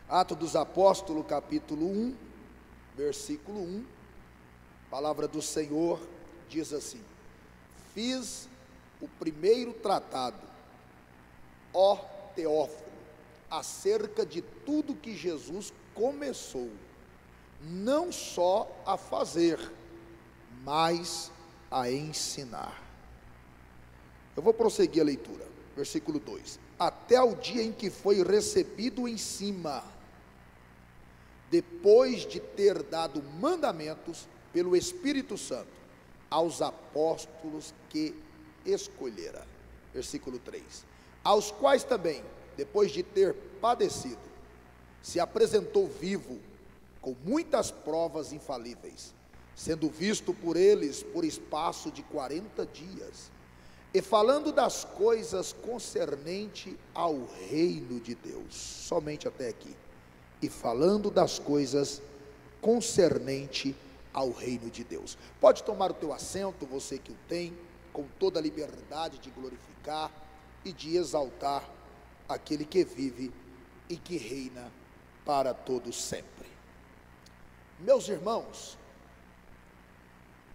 Atos dos Apóstolos, capítulo 1, versículo 1, a palavra do Senhor diz assim: fiz o primeiro tratado, ó Teófilo, acerca de tudo que Jesus começou, não só a fazer, mas a ensinar. Eu vou prosseguir a leitura, versículo 2: até o dia em que foi recebido em cima, depois de ter dado mandamentos pelo Espírito Santo aos apóstolos que escolhera. Versículo 3: aos quais também, depois de ter padecido, se apresentou vivo, com muitas provas infalíveis, sendo visto por eles por espaço de 40 dias, e falando das coisas concernente ao reino de Deus. Somente até aqui. E falando das coisas concernente ao reino de Deus. Pode tomar o teu assento, você que o tem, com toda a liberdade de glorificar e de exaltar aquele que vive e que reina para todo sempre. Meus irmãos,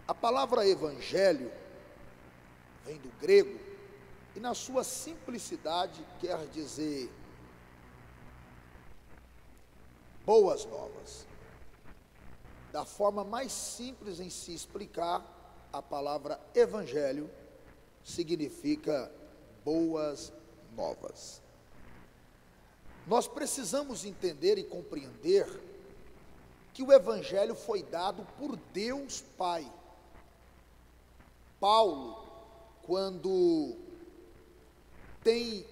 a palavra evangelho vem do grego e na sua simplicidade quer dizer boas novas. Da forma mais simples em se explicar, a palavra evangelho significa boas novas. Nós precisamos entender e compreender que o evangelho foi dado por Deus Pai. Paulo, quando tem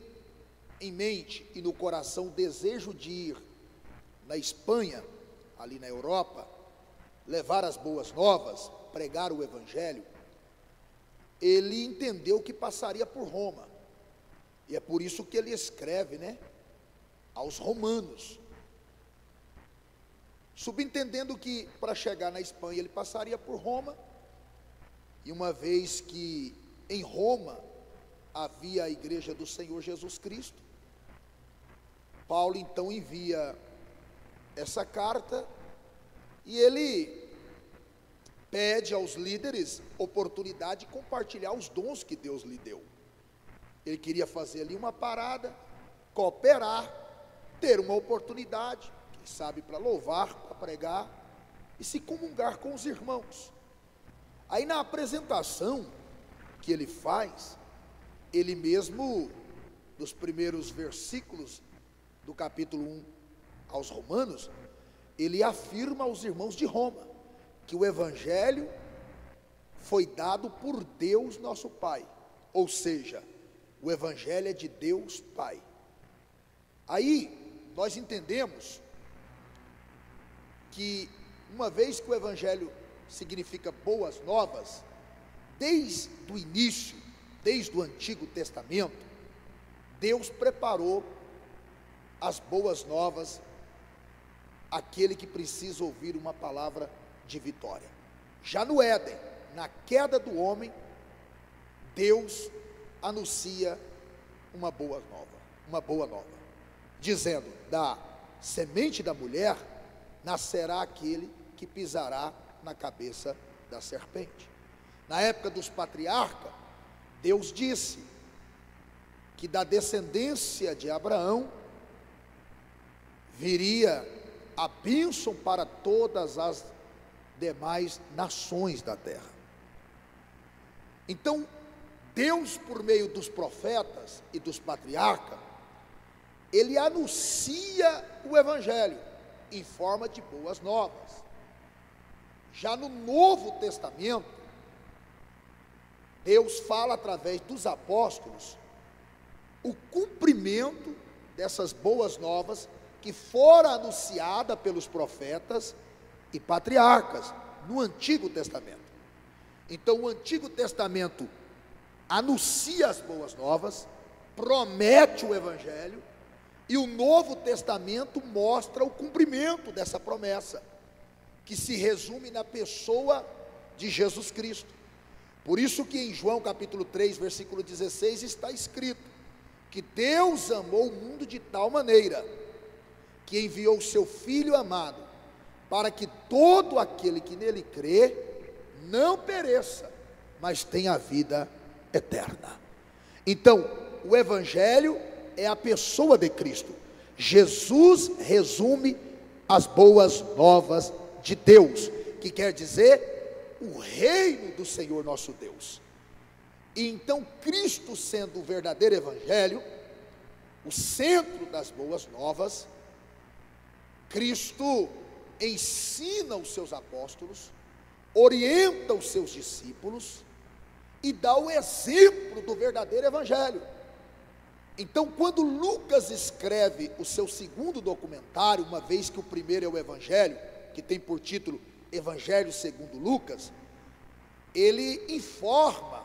em mente e no coração o desejo de ir na Espanha, ali na Europa, levar as boas novas, pregar o evangelho, ele entendeu que passaria por Roma, e é por isso que ele escreve, aos romanos, subentendendo que para chegar na Espanha ele passaria por Roma, e uma vez que em Roma havia a igreja do Senhor Jesus Cristo, Paulo então envia essa carta e ele pede aos líderes oportunidade de compartilhar os dons que Deus lhe deu. Ele queria fazer ali uma parada, cooperar, ter uma oportunidade, quem sabe para louvar, para pregar e se comungar com os irmãos. Aí na apresentação que ele faz, ele mesmo, nos primeiros versículos do capítulo 1 aos Romanos, ele afirma aos irmãos de Roma que o evangelho foi dado por Deus nosso Pai, ou seja, o evangelho é de Deus Pai. Aí nós entendemos que uma vez que o evangelho significa boas novas, desde o início, desde o Antigo Testamento, Deus preparou as boas novas àquele que precisa ouvir uma palavra de vitória. Já no Éden, na queda do homem, Deus anuncia uma boa nova, dizendo: da semente da mulher nascerá aquele que pisará na cabeça da serpente. Na época dos patriarcas, Deus disse que da descendência de Abraão viria a bênção para todas as demais nações da terra. Então, Deus, por meio dos profetas e dos patriarcas, ele anuncia o evangelho em forma de boas novas. Já no Novo Testamento, Deus fala através dos apóstolos o cumprimento dessas boas novas que foram anunciadas pelos profetas e patriarcas no Antigo Testamento. Então o Antigo Testamento anuncia as boas novas, promete o evangelho, e o Novo Testamento mostra o cumprimento dessa promessa, que se resume na pessoa de Jesus Cristo. Por isso que em João capítulo 3, versículo 16 está escrito que Deus amou o mundo de tal maneira que enviou o seu Filho amado, para que todo aquele que nele crê, não pereça, mas tenha a vida eterna. Então, o Evangelho é a pessoa de Cristo. Jesus resume as boas novas de Deus, que quer dizer o reino do Senhor nosso Deus. E então Cristo, sendo o verdadeiro Evangelho, o centro das boas novas, Cristo ensina os seus apóstolos, orienta os seus discípulos e dá o exemplo do verdadeiro Evangelho. Então, quando Lucas escreve o seu segundo documentário, uma vez que o primeiro é o Evangelho, que tem por título Evangelho segundo Lucas, ele informa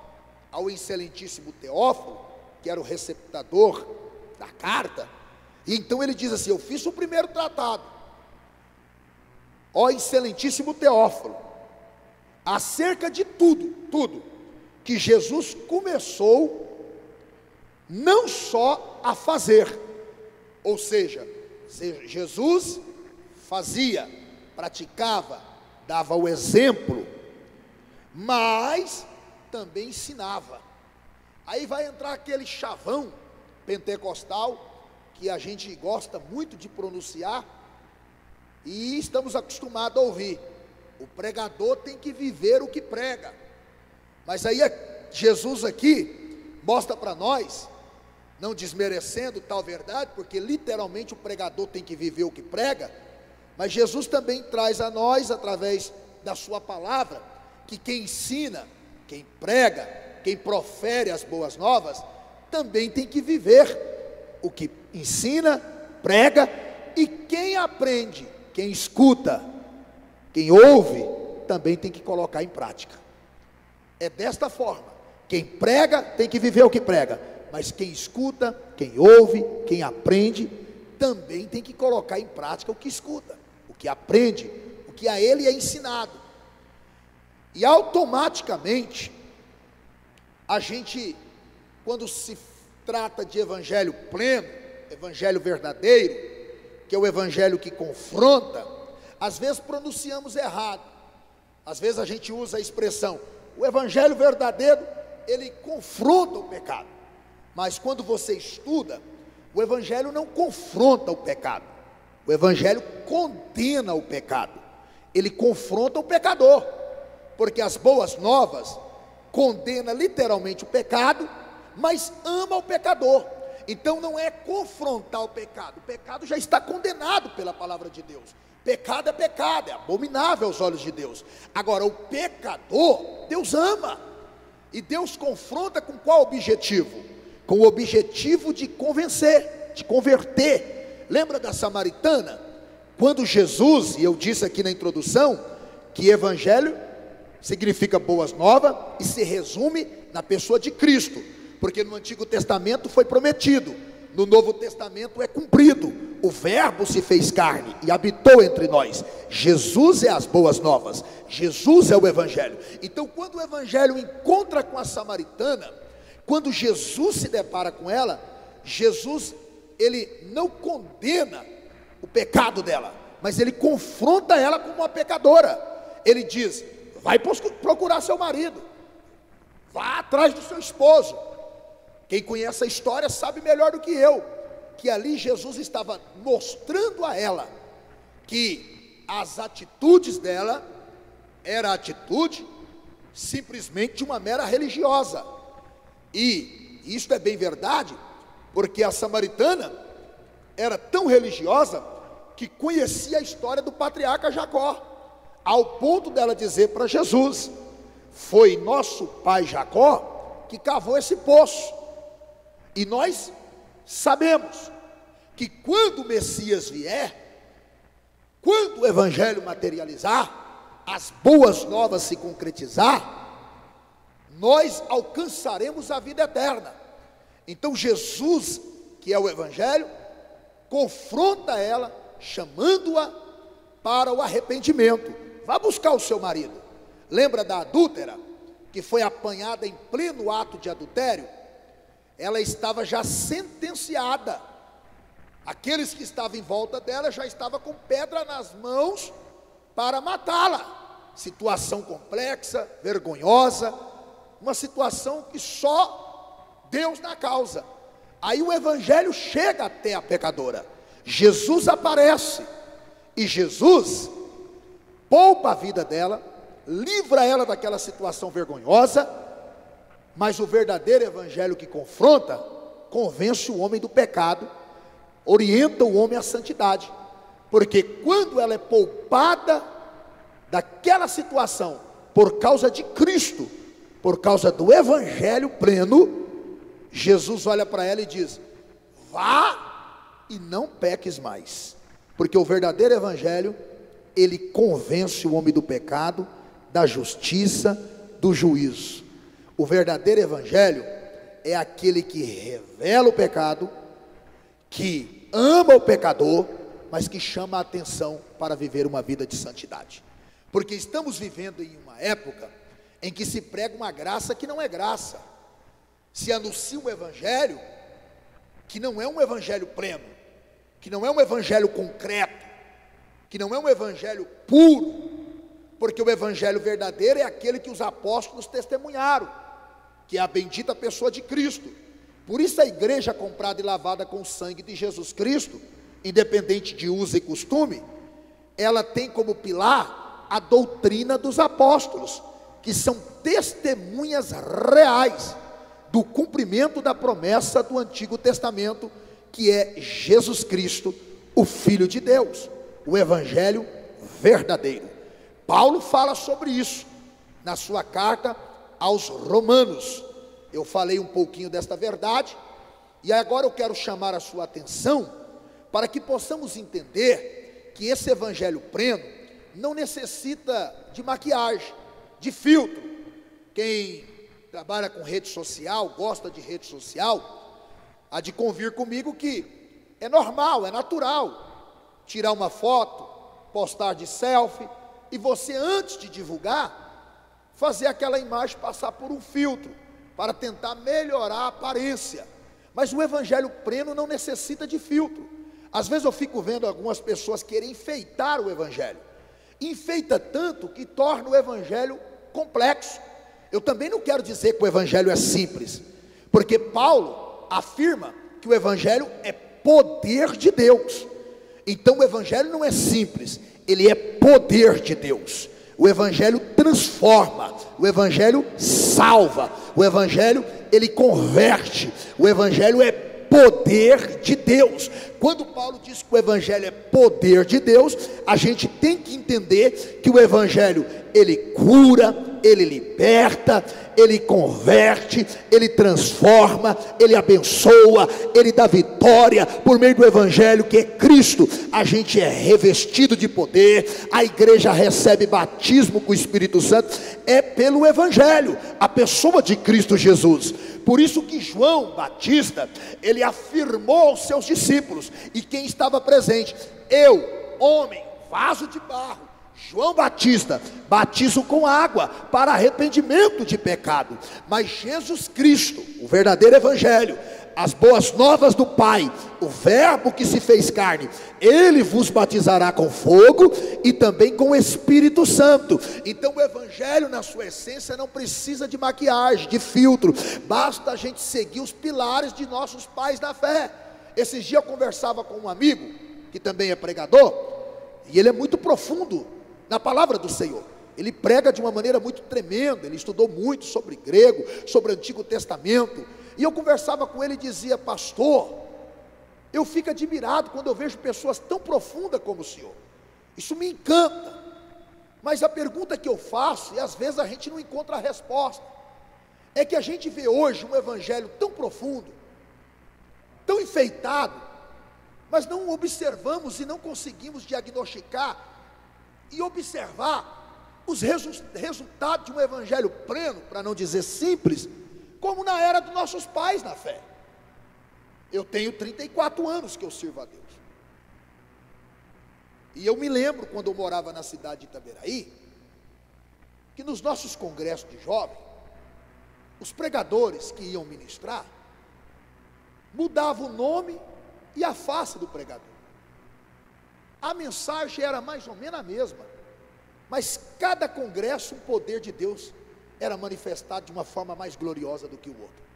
ao excelentíssimo Teófilo, que era o receptador da carta, e então ele diz assim: eu fiz o primeiro tratado, ó excelentíssimo Teófilo, acerca de tudo que Jesus começou não só a fazer, ou seja, Jesus fazia, praticava, dava o exemplo, mas também ensinava. Aí vai entrar aquele chavão pentecostal que a gente gosta muito de pronunciar e estamos acostumados a ouvir: o pregador tem que viver o que prega. Mas aí Jesus aqui mostra para nós, não desmerecendo tal verdade, porque literalmente o pregador tem que viver o que prega, mas Jesus também traz a nós, através da sua palavra, que quem ensina, quem prega, quem profere as boas novas, também tem que viver o que ensina, prega, e quem aprende, quem escuta, quem ouve, também tem que colocar em prática. É desta forma: quem prega tem que viver o que prega, mas quem escuta, quem ouve, quem aprende, também tem que colocar em prática o que escuta, o que aprende, o que a ele é ensinado. E automaticamente, a gente, quando se trata de evangelho pleno, evangelho verdadeiro, que é o evangelho que confronta, às vezes pronunciamos errado, às vezes a gente usa a expressão: o evangelho verdadeiro, ele confronta o pecado. Mas quando você estuda, o evangelho não confronta o pecado, o evangelho condena o pecado, ele confronta o pecador, porque as boas novas condena literalmente o pecado, mas ama o pecador. Então não é confrontar o pecado já está condenado pela palavra de Deus. Pecado, é abominável aos olhos de Deus. Agora, o pecador, Deus ama, e Deus confronta com qual objetivo? Com o objetivo de convencer, de converter. Lembra da samaritana? Quando Jesus, e eu disse aqui na introdução, que evangelho significa boas novas, e se resume na pessoa de Cristo, porque no Antigo Testamento foi prometido, no Novo Testamento é cumprido. O verbo se fez carne e habitou entre nós. Jesus é as boas novas, Jesus é o evangelho. Então, quando o evangelho encontra com a samaritana, quando Jesus se depara com ela, Jesus, ele não condena o pecado dela, mas ele confronta ela como uma pecadora. Ele diz: vai procurar seu marido, vá atrás do seu esposo. Quem conhece a história sabe melhor do que eu, que ali Jesus estava mostrando a ela que as atitudes dela era a atitude simplesmente de uma mera religiosa. E isso é bem verdade, porque a samaritana era tão religiosa que conhecia a história do patriarca Jacó, ao ponto dela dizer para Jesus: foi nosso pai Jacó que cavou esse poço. E nós sabemos que quando o Messias vier, quando o evangelho materializar, as boas novas se concretizar, nós alcançaremos a vida eterna. Então Jesus, que é o evangelho, confronta ela, chamando-a para o arrependimento. Vá buscar o seu marido. Lembra da adúltera, que foi apanhada em pleno ato de adultério? Ela estava já sentenciada Aqueles que estavam em volta dela já estavam com pedra nas mãos para matá-la. Situação complexa, vergonhosa, uma situação que só Deus na causa. Aí o evangelho chega até a pecadora. Jesus aparece e Jesus poupa a vida dela, livra ela daquela situação vergonhosa. Mas o verdadeiro evangelho que confronta, convence o homem do pecado, orienta o homem à santidade. Porque quando ela é poupada daquela situação, por causa de Cristo, por causa do evangelho pleno, Jesus olha para ela e diz: vá e não peques mais. Porque o verdadeiro evangelho, ele convence o homem do pecado, da justiça, do juízo. O verdadeiro evangelho é aquele que revela o pecado, que ama o pecador, mas que chama a atenção para viver uma vida de santidade. Porque estamos vivendo em uma época em que se prega uma graça que não é graça, se anuncia um evangelho que não é um evangelho pleno, que não é um evangelho concreto, que não é um evangelho puro, porque o evangelho verdadeiro é aquele que os apóstolos testemunharam, que é a bendita pessoa de Cristo. Por isso a igreja comprada e lavada com o sangue de Jesus Cristo, independente de uso e costume, ela tem como pilar a doutrina dos apóstolos, que são testemunhas reais do cumprimento da promessa do Antigo Testamento, que é Jesus Cristo, o Filho de Deus, o evangelho verdadeiro. Paulo fala sobre isso na sua carta aos Romanos. Eu falei um pouquinho desta verdade, e agora eu quero chamar a sua atenção para que possamos entender que esse evangelho pleno não necessita de maquiagem, de filtro. Quem trabalha com rede social, gosta de rede social, há de convir comigo que é normal, é natural tirar uma foto, postar de selfie, e você, antes de divulgar, fazer aquela imagem passar por um filtro, para tentar melhorar a aparência. Mas o evangelho pleno não necessita de filtro. Às vezes eu fico vendo algumas pessoas querem enfeitar o evangelho, enfeita tanto que torna o evangelho complexo. Eu também não quero dizer que o evangelho é simples, porque Paulo afirma que o evangelho é poder de Deus. Então o evangelho não é simples, ele é poder de Deus. O evangelho transforma, o evangelho salva, o evangelho ele converte, o evangelho é poder de Deus. Quando Paulo diz que o evangelho é poder de Deus, a gente tem que entender que o evangelho ele cura, ele liberta, ele converte, ele transforma, ele abençoa, ele dá vitória. Por meio do evangelho que é Cristo, a gente é revestido de poder, a igreja recebe batismo com o Espírito Santo, é pelo evangelho, a pessoa de Cristo Jesus. Por isso que João Batista, ele afirmou aos seus discípulos, e quem estava presente: eu, homem, vaso de barro, João Batista, batizo com água para arrependimento de pecado, mas Jesus Cristo, o verdadeiro evangelho, as boas novas do Pai, o verbo que se fez carne, ele vos batizará com fogo e também com o Espírito Santo. Então o evangelho na sua essência não precisa de maquiagem, de filtro, basta a gente seguir os pilares de nossos pais da fé. Esses dias eu conversava com um amigo, que também é pregador, e ele é muito profundo na palavra do Senhor. Ele prega de uma maneira muito tremenda, ele estudou muito sobre grego, sobre o Antigo Testamento, e eu conversava com ele e dizia: pastor, eu fico admirado quando eu vejo pessoas tão profundas como o senhor, isso me encanta, mas a pergunta que eu faço, e às vezes a gente não encontra a resposta, é que a gente vê hoje um evangelho tão profundo, tão enfeitado, mas não observamos e não conseguimos diagnosticar e observar os resultados de um evangelho pleno, para não dizer simples, como na era dos nossos pais na fé. Eu tenho 34 anos que eu sirvo a Deus, e eu me lembro quando eu morava na cidade de Itaberaí, que nos nossos congressos de jovens, os pregadores que iam ministrar, mudavam o nome e a face do pregador. A mensagem era mais ou menos a mesma, mas cada congresso o poder de Deus era manifestado de uma forma mais gloriosa do que o outro.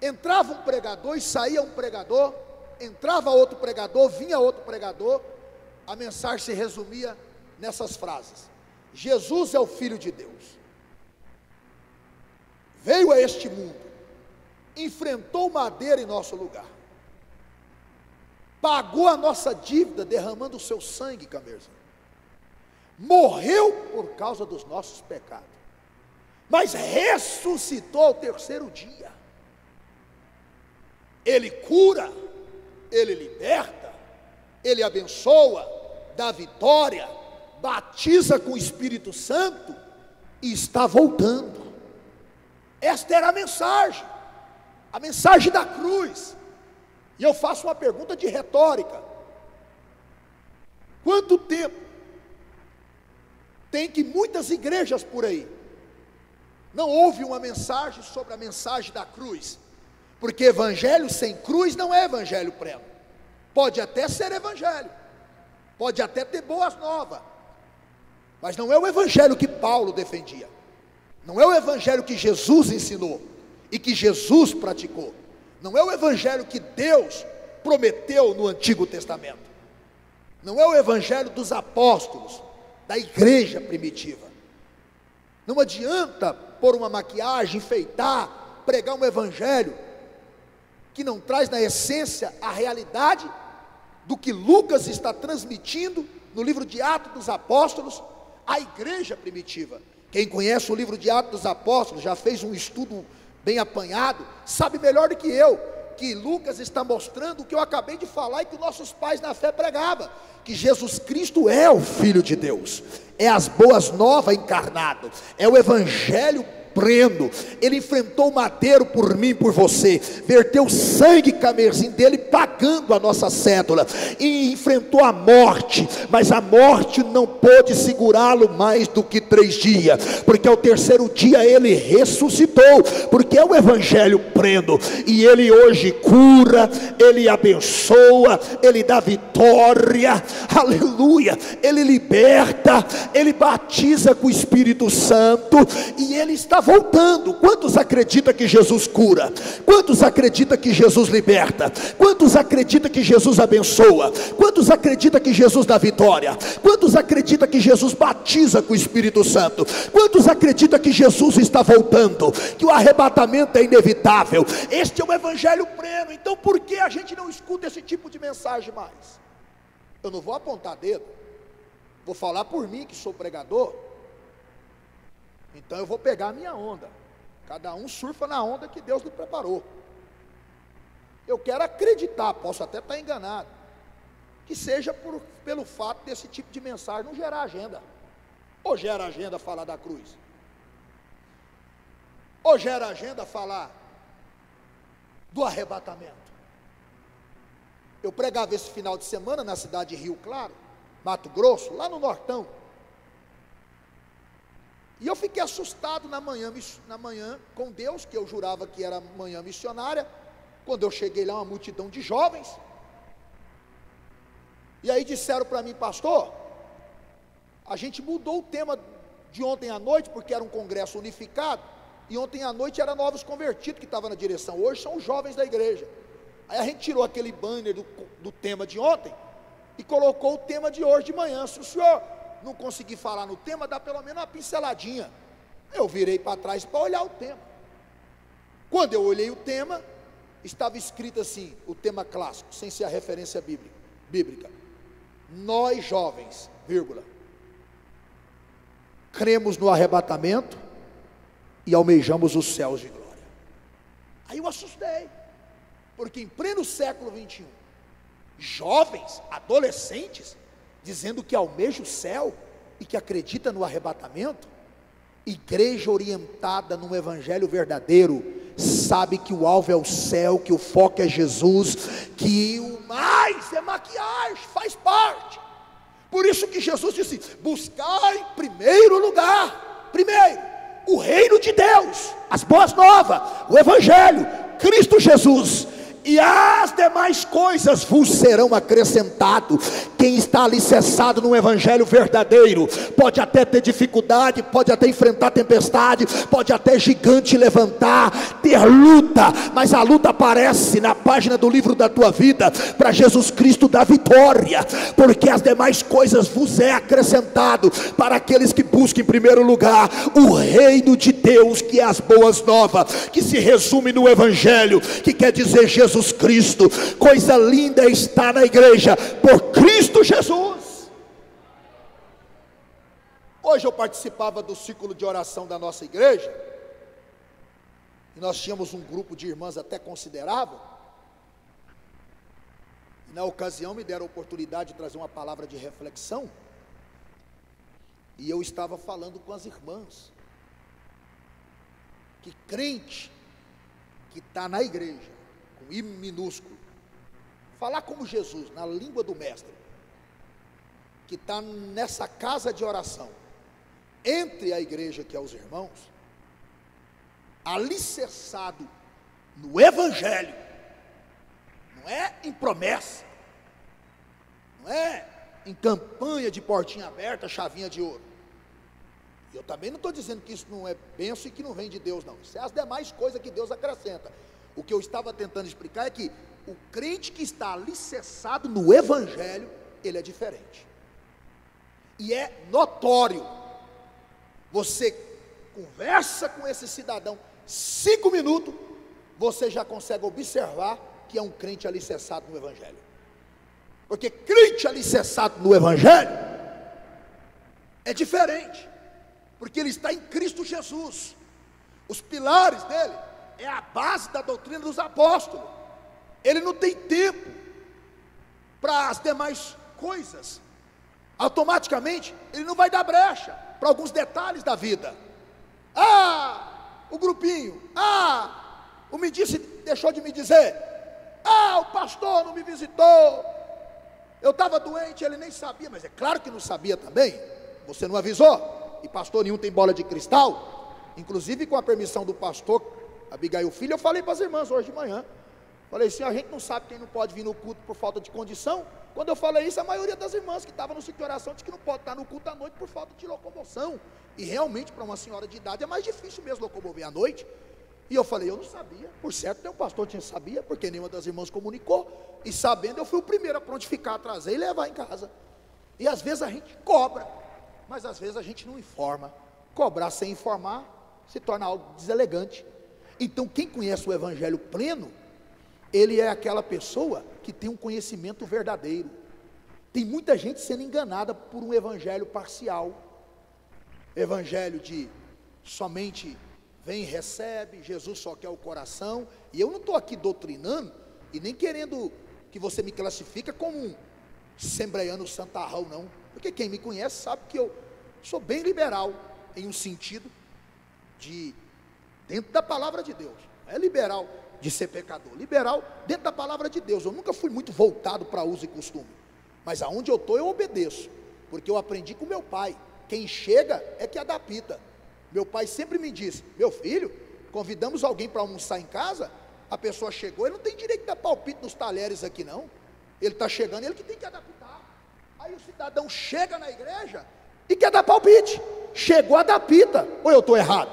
Entrava um pregador e saía um pregador, entrava outro pregador, vinha outro pregador. A mensagem se resumia nessas frases: Jesus é o Filho de Deus, veio a este mundo, enfrentou madeira em nosso lugar, pagou a nossa dívida derramando o seu sangue, Camerzinho, morreu por causa dos nossos pecados, mas ressuscitou ao terceiro dia. Ele cura, Ele liberta, Ele abençoa, dá vitória, batiza com o Espírito Santo e está voltando. Esta era a mensagem da cruz. E eu faço uma pergunta de retórica: quanto tempo tem que muitas igrejas por aí não houve uma mensagem sobre a mensagem da cruz? Porque evangelho sem cruz não é evangelho pleno. Pode até ser evangelho, pode até ter boas novas, mas não é o evangelho que Paulo defendia, não é o evangelho que Jesus ensinou e que Jesus praticou, não é o evangelho que Deus prometeu no Antigo Testamento, não é o evangelho dos apóstolos, da igreja primitiva. Não adianta pôr uma maquiagem, enfeitar, pregar um evangelho que não traz na essência a realidade do que Lucas está transmitindo no livro de Atos dos Apóstolos à igreja primitiva. Quem conhece o livro de Atos dos Apóstolos, já fez um estudo bem apanhado, sabe melhor do que eu, que Lucas está mostrando o que eu acabei de falar e que nossos pais na fé pregavam, que Jesus Cristo é o Filho de Deus, é as boas novas encarnado, é o evangelho pleno. Ele enfrentou o madeiro por mim e por você, verteu sangue, Camerzinho, dele pagando a nossa cédula, e enfrentou a morte, mas a morte não pôde segurá-lo mais do que 3 dias, porque ao terceiro dia ele ressuscitou, porque é o evangelho pleno, e ele hoje cura, ele abençoa, ele dá vitória, aleluia, ele liberta, ele batiza com o Espírito Santo, e ele está voltando. Quantos acreditam que Jesus cura? Quantos acreditam que Jesus liberta? Quantos acreditam que Jesus abençoa? Quantos acreditam que Jesus dá vitória? Quantos acreditam que Jesus batiza com o Espírito Santo? Quantos acreditam que Jesus está voltando, que o arrebatamento é inevitável? Este é o evangelho pleno. Então por que a gente não escuta esse tipo de mensagem mais? Eu não vou apontar dedo, vou falar por mim que sou pregador. Então eu vou pegar a minha onda. Cada um surfa na onda que Deus lhe preparou. Eu quero acreditar, posso até estar enganado, que seja pelo fato desse tipo de mensagem não gerar agenda. Ou gera agenda falar da cruz? Ou gera agenda falar do arrebatamento? Eu pregava esse final de semana na cidade de Rio Claro, Mato Grosso, lá no Nortão. E eu fiquei assustado na manhã com Deus, que eu jurava que era manhã missionária. Quando eu cheguei lá, uma multidão de jovens, e aí disseram para mim: pastor, a gente mudou o tema de ontem à noite, porque era um congresso unificado, e ontem à noite era novos convertidos que estavam na direção, hoje são os jovens da igreja. Aí a gente tirou aquele banner do tema de ontem, e colocou o tema de hoje de manhã. Se o senhor não conseguir falar no tema, dá pelo menos uma pinceladinha. Eu virei para trás para olhar o tema. Quando eu olhei o tema, estava escrito assim, o tema clássico, sem ser a referência bíblica: nós jovens, vírgula, cremos no arrebatamento e almejamos os céus de glória. Aí eu assustei, porque em pleno século 21, jovens, adolescentes, dizendo que almeja o céu e que acredita no arrebatamento. Igreja orientada no evangelho verdadeiro sabe que o alvo é o céu, que o foco é Jesus, que o mais é maquiagem, faz parte. Por isso que Jesus disse: buscar em primeiro lugar, o reino de Deus, as boas novas, o evangelho, Cristo Jesus, e as demais coisas vos serão acrescentadas. Quem está alicerçado no evangelho verdadeiro, pode até ter dificuldade, pode até enfrentar tempestade, pode até gigante levantar, ter luta, mas a luta aparece na página do livro da tua vida, para Jesus Cristo dar vitória, porque as demais coisas vos é acrescentado, para aqueles que buscam em primeiro lugar o reino de Deus, que é as boas novas, que se resume no evangelho, que quer dizer Jesus Cristo. Coisa linda é estar na igreja por Cristo Jesus. Hoje eu participava do círculo de oração da nossa igreja, e nós tínhamos um grupo de irmãs até considerável, e na ocasião me deram a oportunidade de trazer uma palavra de reflexão, e eu estava falando com as irmãs, que crente que está na igreja, com I minúsculo, falar como Jesus, na língua do mestre, que está nessa casa de oração, entre a igreja que é os irmãos, alicerçado no evangelho, não é em promessa, não é em campanha de portinha aberta, chavinha de ouro. E eu também não estou dizendo que isso não é bênção e que não vem de Deus, não. Isso é as demais coisas que Deus acrescenta. O que eu estava tentando explicar é que o crente que está alicerçado no evangelho, ele é diferente. E é notório. Você conversa com esse cidadão, 5 minutos, você já consegue observar que é um crente alicerçado no evangelho. Porque crente alicerçado no evangelho é diferente, porque ele está em Cristo Jesus. Os pilares dele é a base da doutrina dos apóstolos. Ele não tem tempo para as demais coisas. Automaticamente ele não vai dar brecha para alguns detalhes da vida. O grupinho, o me disse, deixou de me dizer, o pastor não me visitou, eu estava doente, ele nem sabia. Mas é claro que não sabia também, você não avisou, e pastor nenhum tem bola de cristal. Inclusive, com a permissão do pastor Abigail Filho, eu falei para as irmãs hoje de manhã, falei assim, a gente não sabe quem não pode vir no culto por falta de condição. Quando eu falei isso, a maioria das irmãs que estavam no ciclo de oração disse que não pode estar no culto à noite por falta de locomoção. E realmente, para uma senhora de idade, é mais difícil mesmo locomover à noite. E eu falei, eu não sabia. Por certo, nenhum pastor sabia, porque nenhuma das irmãs comunicou. E sabendo, eu fui o primeiro a prontificar, a trazer e levar em casa. E às vezes a gente cobra, mas às vezes a gente não informa. Cobrar sem informar se torna algo deselegante. Então, quem conhece o evangelho pleno, ele é aquela pessoa que tem um conhecimento verdadeiro. Tem muita gente sendo enganada por um evangelho parcial, evangelho de somente vem e recebe, Jesus só quer o coração. E eu não estou aqui doutrinando e nem querendo que você me classifique como um sembreiano santarrão, não, porque quem me conhece sabe que eu sou bem liberal, em um sentido de dentro da palavra de Deus. Não é liberal de ser pecador, liberal dentro da palavra de Deus. Eu nunca fui muito voltado para uso e costume, mas aonde eu estou eu obedeço, porque eu aprendi com meu pai, quem chega é que adapta. Meu pai sempre me disse, meu filho, convidamos alguém para almoçar em casa, a pessoa chegou, ele não tem direito de dar palpite nos talheres aqui não, ele está chegando, ele que tem que adaptar. Aí o cidadão chega na igreja e quer dar palpite, chegou, adapta, ou eu estou errado?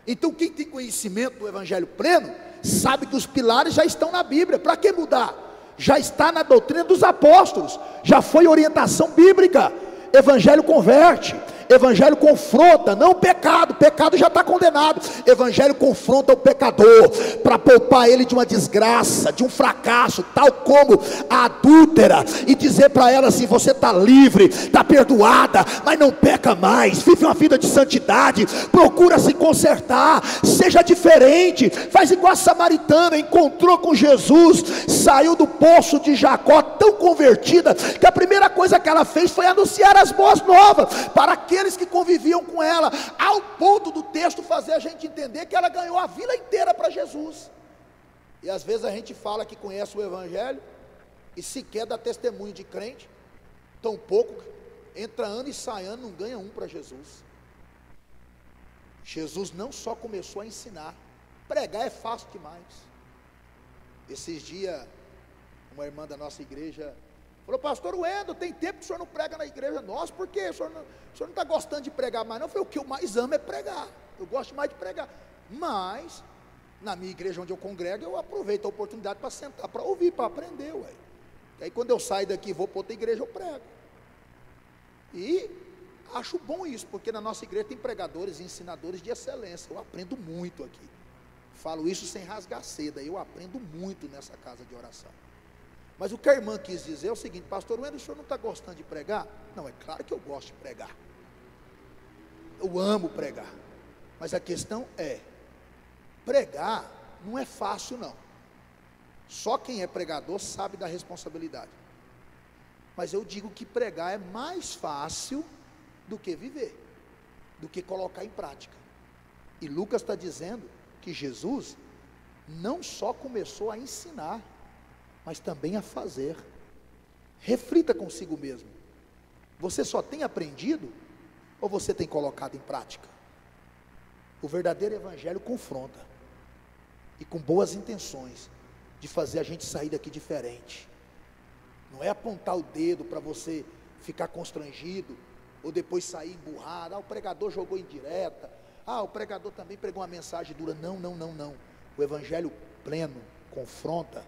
Então quem tem conhecimento do evangelho pleno, sabe que os pilares já estão na Bíblia. Para que mudar? Já está na doutrina dos apóstolos, já foi orientação bíblica. Evangelho converte, evangelho confronta, não o pecado, pecado já está condenado. Evangelho confronta o pecador, para poupar ele de uma desgraça, de um fracasso, tal como a adúltera, e dizer para ela assim, você está livre, está perdoada, mas não peca mais, vive uma vida de santidade, procura se consertar, seja diferente, faz igual a samaritana, encontrou com Jesus, saiu do poço de Jacó tão convertida, que a primeira coisa que ela fez foi anunciar as boas novas, para aqueles que conviviam com ela, ao ponto do texto fazer a gente entender que ela ganhou a vila inteira para Jesus. E às vezes a gente fala que conhece o evangelho, e sequer dá testemunho de crente, tão pouco, entra ano e sai ano, não ganha um para Jesus. Jesus não só começou a ensinar, pregar é fácil demais, Esses dias, uma irmã da nossa igreja falou: pastor Wendel, tem tempo que o senhor não prega na igreja nossa, por quê? O senhor não está gostando de pregar mais não? Eu falei: o que eu mais amo é pregar, eu gosto mais de pregar, mas na minha igreja onde eu congrego, eu aproveito a oportunidade para sentar, para ouvir, para aprender, ué. E aí quando eu saio daqui e vou para outra igreja, eu prego. E acho bom isso, porque na nossa igreja tem pregadores e ensinadores de excelência, eu aprendo muito aqui. Falo isso sem rasgar seda, eu aprendo muito nessa casa de oração. Mas o que a irmã quis dizer é o seguinte: pastor Wendel, o senhor não está gostando de pregar? Não, é claro que eu gosto de pregar, eu amo pregar, mas a questão é, pregar não é fácil não, só quem é pregador sabe da responsabilidade, mas eu digo que pregar é mais fácil do que viver, do que colocar em prática. E Lucas está dizendo que Jesus não só começou a ensinar, mas também a fazer. Reflita consigo mesmo: você só tem aprendido ou você tem colocado em prática? O verdadeiro evangelho confronta, e com boas intenções de fazer a gente sair daqui diferente. Não é apontar o dedo para você ficar constrangido, ou depois sair emburrado: o pregador jogou indireta, o pregador também pregou uma mensagem dura. Não. O evangelho pleno confronta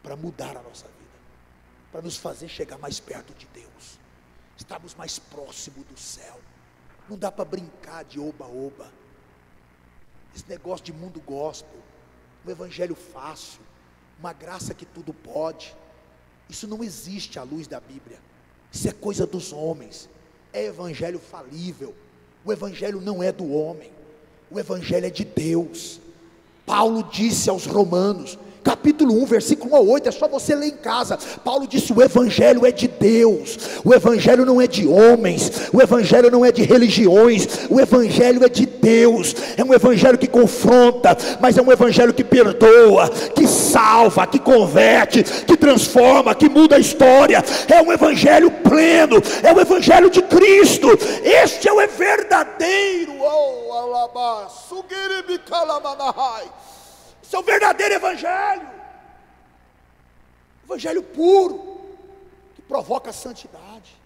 para mudar a nossa vida, para nos fazer chegar mais perto de Deus, estarmos mais próximos do céu. Não dá para brincar de oba-oba, esse negócio de mundo gospel, um evangelho fácil, uma graça que tudo pode. Isso não existe à luz da Bíblia, isso é coisa dos homens, é evangelho falível. O evangelho não é do homem, o evangelho é de Deus. Paulo disse aos Romanos, capítulo 1, versículo 1 a 8, é só você ler em casa. Paulo disse: o evangelho é de Deus, o evangelho não é de homens, o evangelho não é de religiões, o evangelho é de Deus. É um evangelho que confronta, mas é um evangelho que perdoa, que salva, que converte, que transforma, que muda a história. É um evangelho pleno, é o evangelho de Cristo. Este é o verdadeiro, esse é o verdadeiro evangelho, evangelho puro, que provoca santidade.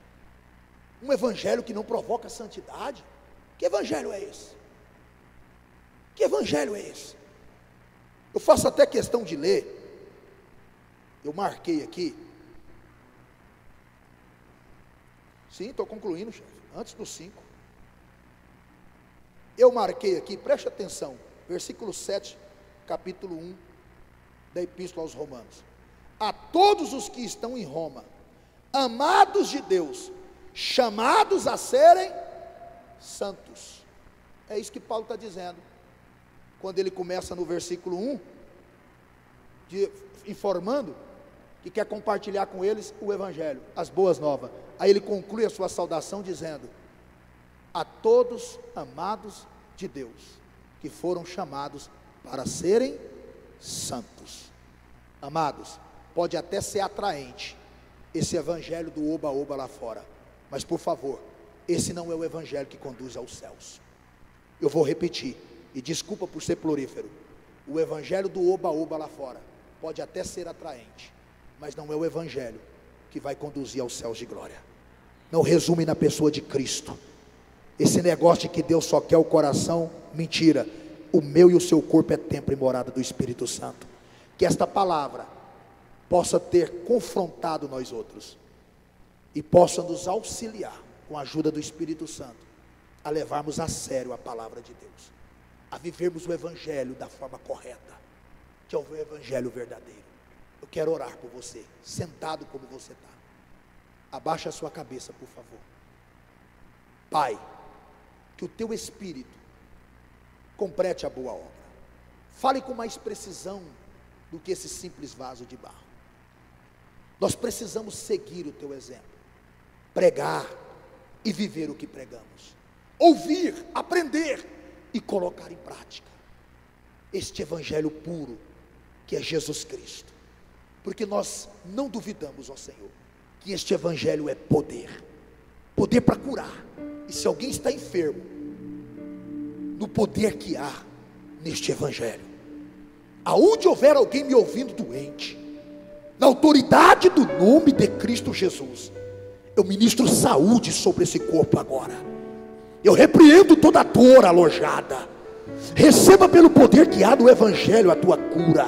Um evangelho que não provoca santidade, que evangelho é esse? Que evangelho é esse? Eu faço até questão de ler, eu marquei aqui, sim, estou concluindo, chefe, antes dos 5, eu marquei aqui, preste atenção, versículo 7, capítulo 1 da Epístola aos Romanos: a todos os que estão em Roma, amados de Deus, chamados a serem santos. É isso que Paulo está dizendo, quando ele começa no versículo 1, informando que quer compartilhar com eles o evangelho, as boas novas. Aí ele conclui a sua saudação dizendo: a todos amados de Deus, que foram chamados para serem santos. Amados, pode até ser atraente esse evangelho do oba-oba lá fora, mas por favor, esse não é o evangelho que conduz aos céus. Eu vou repetir, e desculpa por ser plurífero: o evangelho do oba-oba lá fora pode até ser atraente, mas não é o evangelho que vai conduzir aos céus de glória. Não resume na pessoa de Cristo. Esse negócio de que Deus só quer o coração, mentira. O meu e o seu corpo é templo e morada do Espírito Santo. Que esta palavra possa ter confrontado nós outros, e possa nos auxiliar, com a ajuda do Espírito Santo, a levarmos a sério a palavra de Deus, a vivermos o evangelho da forma correta, que é o evangelho verdadeiro. Eu quero orar por você, sentado como você está. Abaixa a sua cabeça, por favor. Pai, que o teu Espírito complete a boa obra. Fale com mais precisão do que esse simples vaso de barro. Nós precisamos seguir o teu exemplo, pregar e viver o que pregamos, ouvir, aprender e colocar em prática este evangelho puro que é Jesus Cristo, porque nós não duvidamos, ó Senhor, que este evangelho é poder, poder para curar. E se alguém está enfermo, no poder que há neste evangelho, Aonde houver alguém me ouvindo doente, na autoridade do nome de Cristo Jesus, eu ministro saúde sobre esse corpo agora. Eu repreendo toda dor alojada. Receba pelo poder que há no Evangelho a tua cura.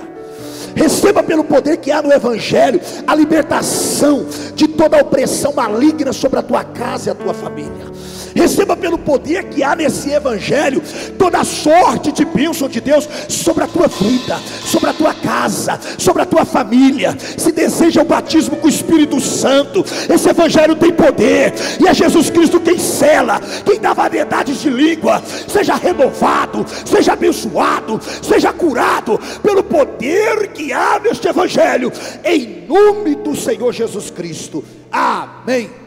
Receba pelo poder que há no Evangelho a libertação de toda a opressão maligna sobre a tua casa e a tua família. Receba pelo poder que há nesse Evangelho toda a sorte de bênção de Deus sobre a tua vida, sobre a tua casa, sobre a tua família. Se deseja o batismo com o Espírito Santo, esse Evangelho tem poder, e é Jesus Cristo quem sela, quem dá variedades de língua. Seja renovado, seja abençoado, seja curado pelo poder que há neste Evangelho, em nome do Senhor Jesus Cristo. Amém.